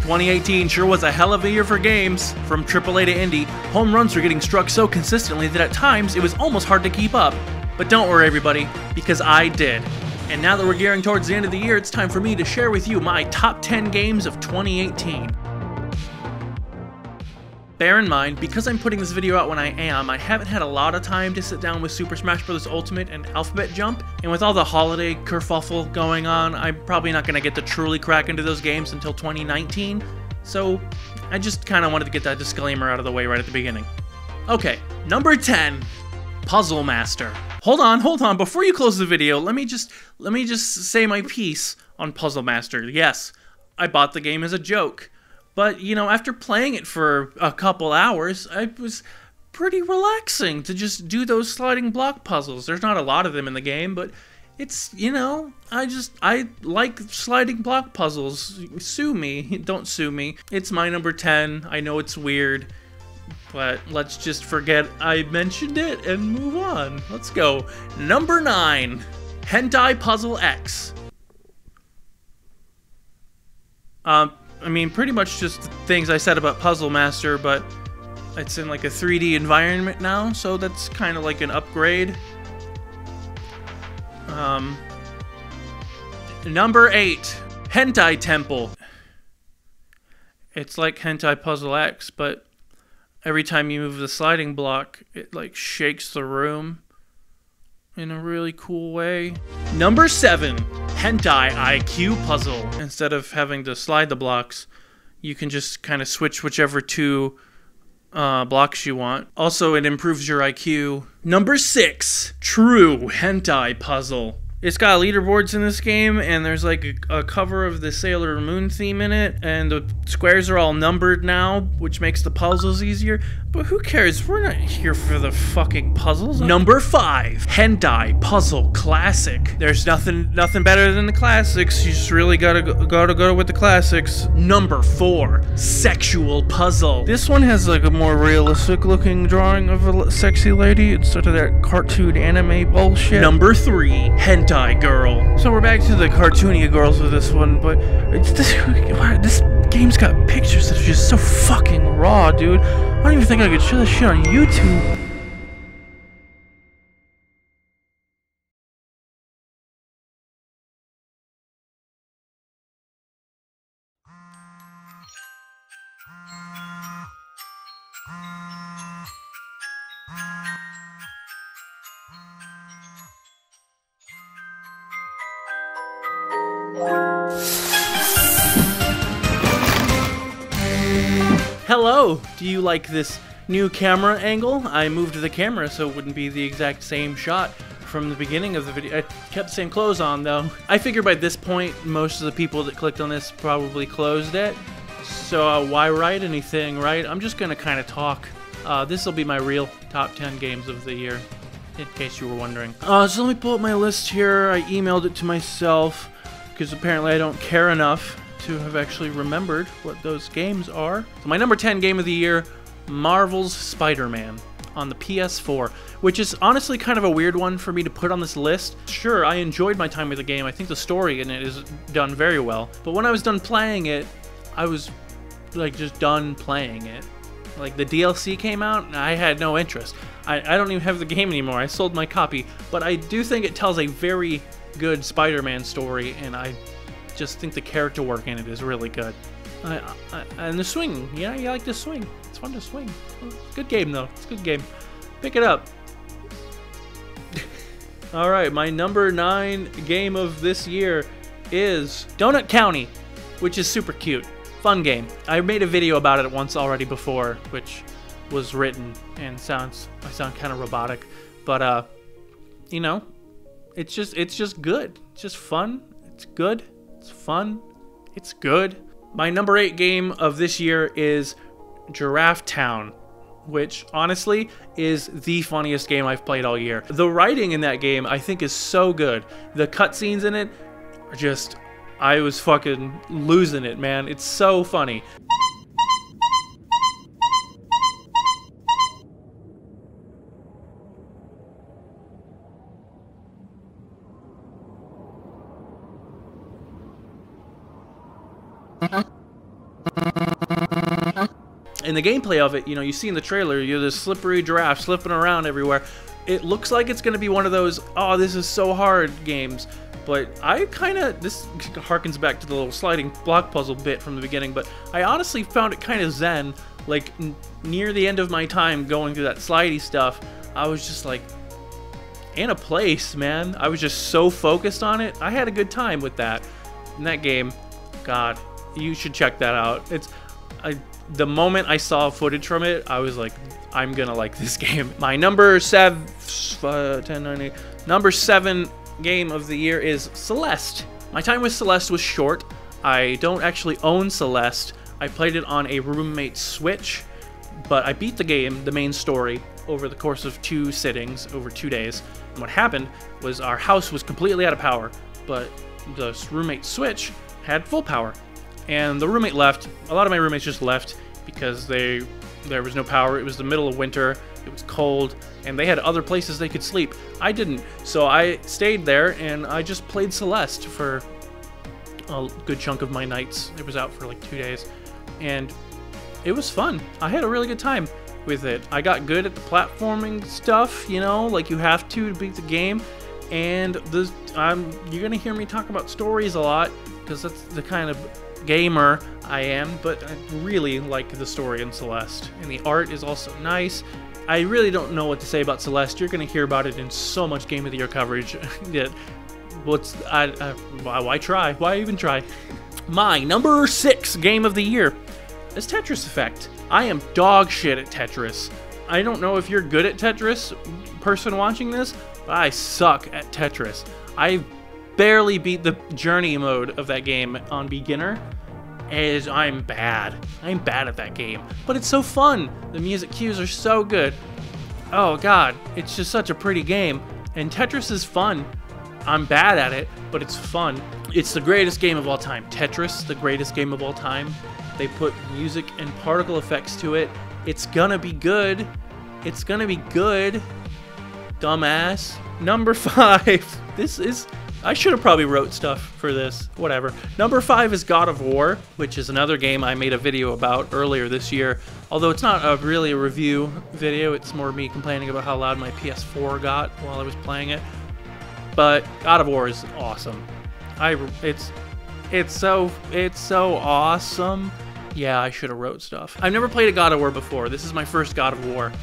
2018 sure was a hell of a year for games. From AAA to indie, home runs were getting struck so consistently that at times it was almost hard to keep up. But don't worry everybody, because I did. And now that we're gearing towards the end of the year, it's time for me to share with you my top 10 games of 2018. Bear in mind, because I'm putting this video out when I haven't had a lot of time to sit down with Super Smash Bros. Ultimate and Alphabet Jump, and with all the holiday kerfuffle going on, I'm probably not going to get to truly crack into those games until 2019, so I just kind of wanted to get that disclaimer out of the way right at the beginning. Okay, number 10, Puzzle Master. Hold on, before you close the video, let me just say my piece on Puzzle Master. Yes, I bought the game as a joke. But, you know, after playing it for a couple hours, it was pretty relaxing to just do those sliding block puzzles. There's not a lot of them in the game, but it's, you know, I like sliding block puzzles. Sue me. Don't sue me. It's my number 10. I know it's weird, but let's just forget I mentioned it and move on. Let's go. Number 9, Hentai Puzzle X. I mean, pretty much just things I said about Puzzle Master, but it's in like a 3D environment now, so that's kind of like an upgrade. Number 8, Hentai Temple. It's like Hentai Puzzle X, but every time you move the sliding block, it like shakes the room in a really cool way. Number 7, Hentai IQ Puzzle. Instead of having to slide the blocks, you can just kind of switch whichever two blocks you want. Also, it improves your IQ. Number 6, True Hentai Puzzle. It's got leaderboards in this game, and there's like a cover of the Sailor Moon theme in it, and the squares are all numbered now, which makes the puzzles easier. But who cares? We're not here for the fucking puzzles. Number 5, Hentai Puzzle Classic. There's nothing better than the classics. You just really gotta go with the classics. Number 4, Sexual Puzzle. This one has like a more realistic looking drawing of a sexy lady instead of that cartoon anime bullshit. Number 3, Hentai Girl. So we're back to the cartoony girls with this one, but this game's got pictures that are just so fucking raw, dude. I don't even think I could show this shit on YouTube. Hello! Do you like this new camera angle? I moved the camera so it wouldn't be the exact same shot from the beginning of the video. I kept the same clothes on though. I figure by this point most of the people that clicked on this probably closed it. So why write anything, right? I'm just gonna kind of talk. This will be my real top 10 games of the year, in case you were wondering. So let me pull up my list here. I emailed it to myself because apparently I don't care enough to have actually remembered what those games are. So my number 10 game of the year, Marvel's Spider-Man on the PS4, which is honestly kind of a weird one for me to put on this list. Sure, I enjoyed my time with the game. I think the story in it is done very well. But when I was done playing it, I was like just done playing it. Like the DLC came out and I had no interest. I don't even have the game anymore. I sold my copy. But I do think it tells a very good Spider-Man story, and I just think the character work in it is really good. And the swing, yeah, you like to swing. It's fun to swing. It's a good game though. It's a good game. Pick it up. All right, my number 9 game of this year is Donut County, which is super cute. Fun game. I made a video about it once already before, which was written and I sound kind of robotic, but you know, it's just good. It's just fun. It's good. It's fun. It's good. My number 8 game of this year is Giraffe Town, which honestly is the funniest game I've played all year. The writing in that game I think is so good. The cutscenes in it are just, I was fucking losing it, man. It's so funny. And the gameplay of it, you know, you see in the trailer, you're this slippery giraffe slipping around everywhere. It looks like it's going to be one of those, oh, this is so hard games. But I kind of, this harkens back to the little sliding block puzzle bit from the beginning, but I honestly found it kind of zen. Like, near the end of my time going through that slidey stuff, I was just like, in a place, man. I was just so focused on it. I had a good time with that. In that game, God, you should check that out. The moment I saw footage from it, I was like, I'm gonna like this game. My number 7 game of the year is Celeste. My time with Celeste was short. I don't actually own Celeste. I played it on a roommate's Switch, but I beat the game, the main story, over the course of 2 sittings, over 2 days. And what happened was our house was completely out of power, but the roommate's Switch had full power. And the roommate left. A lot of my roommates just left because there was no power. It was the middle of winter. It was cold, and they had other places they could sleep. I didn't. So I stayed there, and I just played Celeste for a good chunk of my nights. It was out for like 2 days, and it was fun. I had a really good time with it. I got good at the platforming stuff, you know, like you have to beat the game. And you're gonna hear me talk about stories a lot because that's the kind of gamer I am, but I really like the story in Celeste, and the art is also nice. I really don't know what to say about Celeste. You're going to hear about it in so much Game of the Year coverage. Why try? Why even try? My number 6 Game of the Year is Tetris Effect. I am dog shit at Tetris. I don't know if you're good at Tetris, person watching this, but I suck at Tetris. I barely beat the journey mode of that game on beginner, as I'm bad. I'm bad at that game, but it's so fun. The music cues are so good. Oh god, it's just such a pretty game, and Tetris is fun. I'm bad at it, but it's fun. It's the greatest game of all time. Tetris, the greatest game of all time. They put music and particle effects to it. It's gonna be good. It's gonna be good. Dumbass. Number 5. I should have probably wrote stuff for this. Whatever. Number 5 is God of War, which is another game I made a video about earlier this year. Although it's not really a review video, it's more me complaining about how loud my PS4 got while I was playing it. But God of War is awesome. It's so awesome. Yeah, I should have wrote stuff. I've never played a God of War before. This is my first God of War.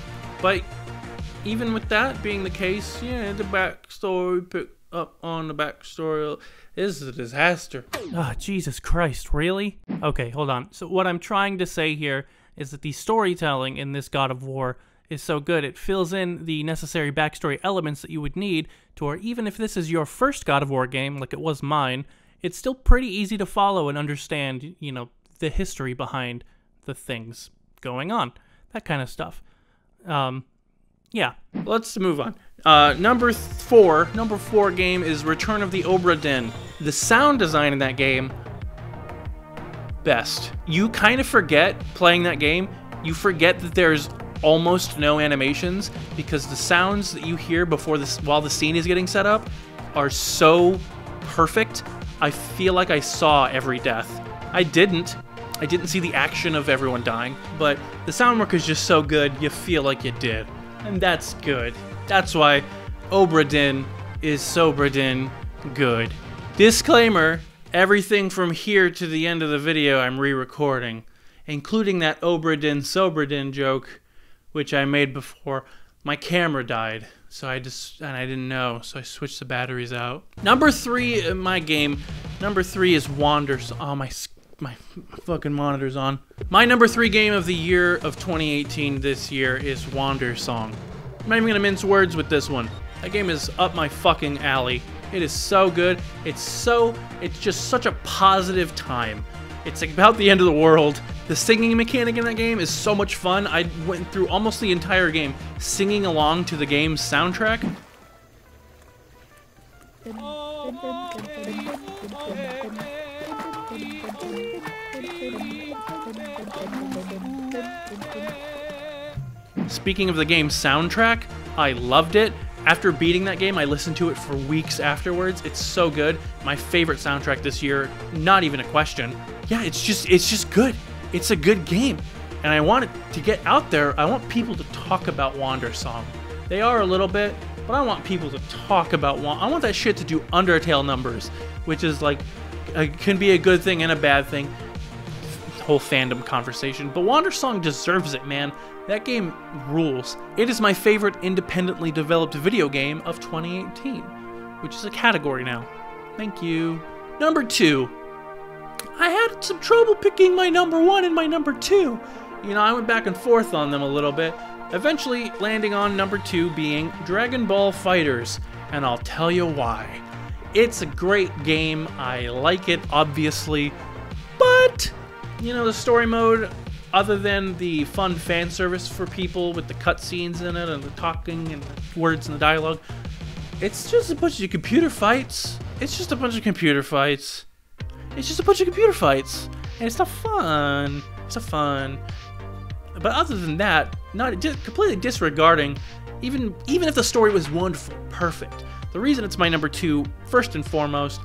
But even with that being the case, yeah, the backstory, pick up on the backstory is a disaster. Ah, Jesus Christ, really? Okay, hold on. So what I'm trying to say here is that the storytelling in this God of War is so good. It fills in the necessary backstory elements that you would need to, or even if this is your first God of War game, like it was mine, it's still pretty easy to follow and understand, you know, the history behind the things going on. That kind of stuff. Yeah, let's move on. Number 4 game is Return of the Obra Dinn. The sound design in that game, best. You kind of forget playing that game. You forget that there's almost no animations because the sounds that you hear before this, while the scene is getting set up, are so perfect. I feel like I saw every death. I didn't see the action of everyone dying, but the sound work is just so good, you feel like you did. And that's good. That's why Obra Dinn is Sobra Dinn good. Disclaimer, everything from here to the end of the video I'm re-recording, including that Obra Dinn Sobra Dinn joke, which I made before. My camera died, so I didn't know, so I switched the batteries out. Number 3 in my game, number 3 is Wanders. Oh, my fucking monitor's on. My number 3 game of the year of 2018 this year is Wandersong. I'm not even gonna mince words with this one. That game is up my fucking alley. It is so good. It's just such a positive time. It's about the end of the world. The singing mechanic in that game is so much fun. I went through almost the entire game singing along to the game's soundtrack. Speaking of the game's soundtrack, I loved it. After beating that game, I listened to it for weeks afterwards. It's so good. My favorite soundtrack this year, not even a question. Yeah, it's just good. It's a good game. and I want it to get out there. I want people to talk about Wandersong. They are a little bit, but I want people to talk about I want that shit to do Undertale numbers, which is like, can be a good thing and a bad thing. Whole fandom conversation, but Wandersong deserves it, man. That game rules. It is my favorite independently developed video game of 2018, which is a category now. Thank you. Number 2. I had some trouble picking my number 1 and my number 2. You know, I went back and forth on them a little bit, eventually landing on number 2 being Dragon Ball FighterZ, and I'll tell you why. It's a great game. I like it, obviously, but you know, the story mode, other than the fun fan service for people with the cutscenes in it and the talking and the words and the dialogue, it's just a bunch of computer fights. It's just a bunch of computer fights. It's just a bunch of computer fights. And it's not fun. It's not fun. But other than that, not just completely disregarding, even if the story was wonderful, perfect. The reason it's my number 2, first and foremost,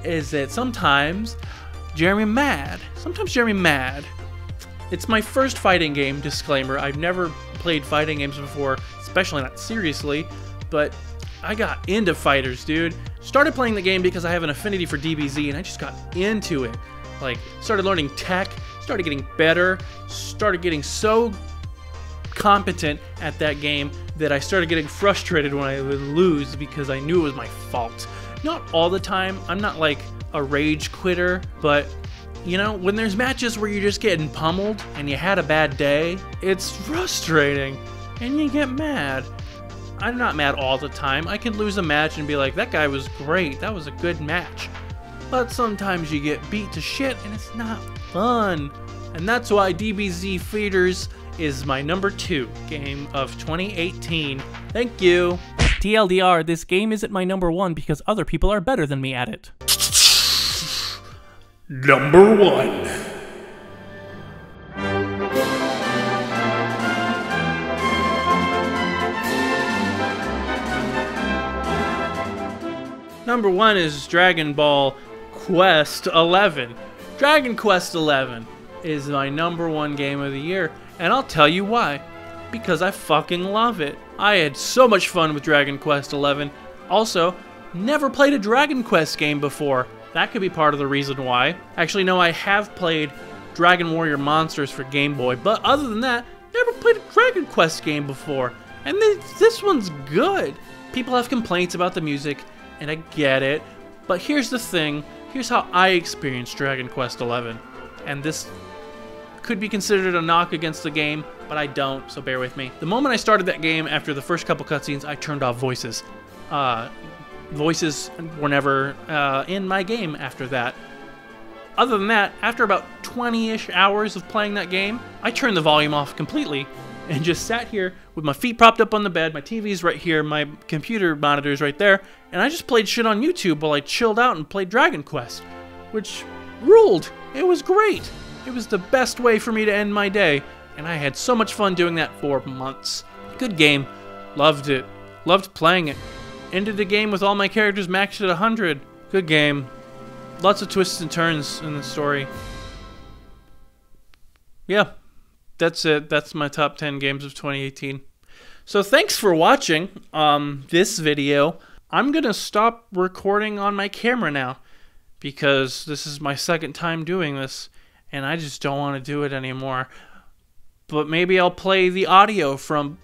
is that sometimes Jeremy mad. It's my first fighting game, disclaimer. I've never played fighting games before, especially not seriously, but I got into FighterZ, dude. Started playing the game because I have an affinity for DBZ, and I just got into it. Like, started learning tech, started getting better, started getting so competent at that game that I started getting frustrated when I would lose because I knew it was my fault. Not all the time. I'm not like a rage quitter, but you know, when there's matches where you're just getting pummeled and you had a bad day, it's frustrating and you get mad. I'm not mad all the time. I can lose a match and be like, that guy was great, that was a good match. But sometimes you get beat to shit and it's not fun. And that's why DBZ FighterZ is my number 2 game of 2018. Thank you. TLDR, this game isn't my number 1 because other people are better than me at it. Number 1. Number 1 is Dragon Ball Quest 11. Dragon Quest 11 is my number 1 game of the year, and I'll tell you why. Because I fucking love it. I had so much fun with Dragon Quest 11. Also, never played a Dragon Quest game before. That could be part of the reason why. Actually, no, I have played Dragon Warrior Monsters for Game Boy, but other than that, never played a Dragon Quest game before. And this one's good. People have complaints about the music, and I get it. But here's the thing. Here's how I experienced Dragon Quest 11. And this could be considered a knock against the game, but I don't, so bear with me. The moment I started that game, after the first couple cutscenes, I turned off voices. Voices were never in my game after that. Other than that, after about 20-ish hours of playing that game, I turned the volume off completely and just sat here with my feet propped up on the bed, my TV's right here, my computer monitor's right there, and I just played shit on YouTube while I chilled out and played Dragon Quest, which ruled. It was great. It was the best way for me to end my day, and I had so much fun doing that for months. Good game. Loved it. Loved playing it. Ended the game with all my characters maxed at 100. Good game. Lots of twists and turns in the story. Yeah, that's it. That's my top 10 games of 2018. So thanks for watching this video. I'm going to stop recording on my camera now because this is my second time doing this and I just don't want to do it anymore. But maybe I'll play the audio from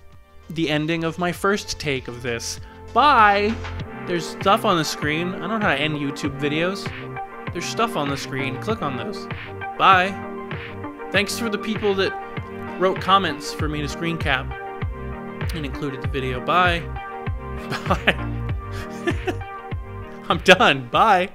the ending of my first take of this. Bye! There's stuff on the screen. I don't know how to end YouTube videos. There's stuff on the screen. Click on those. Bye! Thanks for the people that wrote comments for me to screen cap and included the video. Bye! Bye! I'm done. Bye!